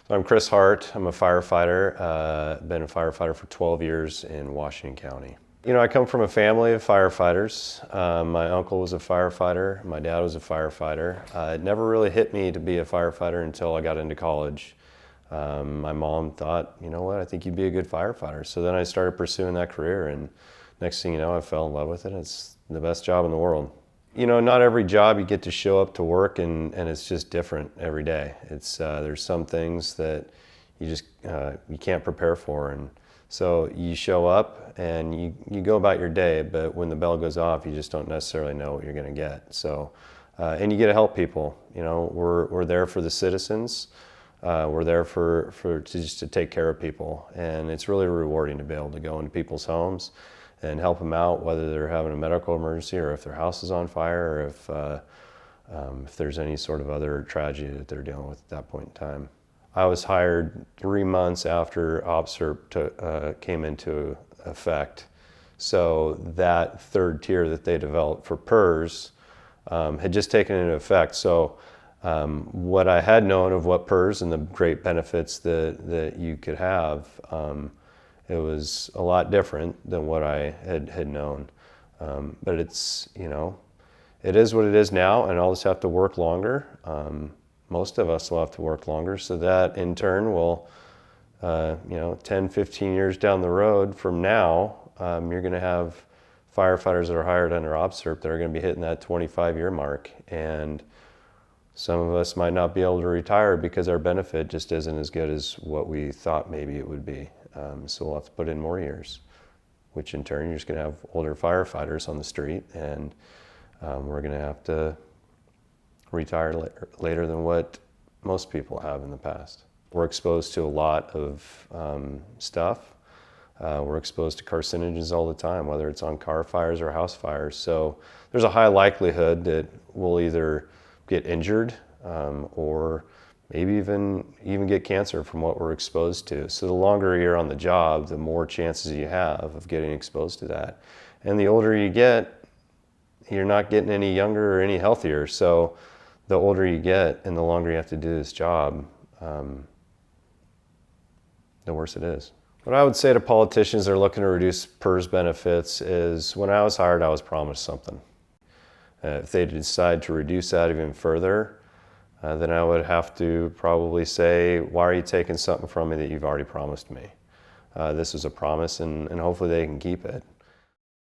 So I'm Chris Hart. I'm a firefighter. Been a firefighter for 12 years in Washington County. You know, I come from a family of firefighters. My uncle was a firefighter. My dad was a firefighter. It never really hit me to be a firefighter until I got into college. My mom thought, you know what, I think you'd be a good firefighter. So then I started pursuing that career, and next thing you know, I fell in love with it. It's the best job in the world. You know, not every job you get to show up to work and it's just different every day. There's some things that you just you can't prepare for, and so you show up and you go about your day, but when the bell goes off, you just don't necessarily know what you're going to get. So and you get to help people. You know, we're there for the citizens. We're there just to take care of people, and it's really rewarding to be able to go into people's homes and help them out, whether they're having a medical emergency or if their house is on fire, or if there's any sort of other tragedy that they're dealing with at that point in time. I was hired 3 months after OPSRP came into effect. So that third tier that they developed for PERS had just taken into effect. So what I had known of what PERS and the great benefits that you could have, it was a lot different than what I had known. But it's, you know, it is what it is now, and I'll just have to work longer. Most of us will have to work longer, so that in turn will, you know, 10, 15 years down the road from now, you're going to have firefighters that are hired under OPSRP that are going to be hitting that 25-year mark. And some of us might not be able to retire because our benefit just isn't as good as what we thought maybe it would be. So we'll have to put in more years, which in turn you're just going to have older firefighters on the street, and we're going to have to retire later than what most people have in the past. We're exposed to a lot of stuff. We're exposed to carcinogens all the time, whether it's on car fires or house fires. So there's a high likelihood that we'll either get injured or maybe even get cancer from what we're exposed to. So the longer you're on the job, the more chances you have of getting exposed to that. And the older you get, you're not getting any younger or any healthier. So the older you get and the longer you have to do this job, the worse it is. What I would say to politicians that are looking to reduce PERS benefits is, when I was hired, I was promised something. If they decide to reduce that even further, then I would have to probably say, why are you taking something from me that you've already promised me? This was a promise, and hopefully they can keep it.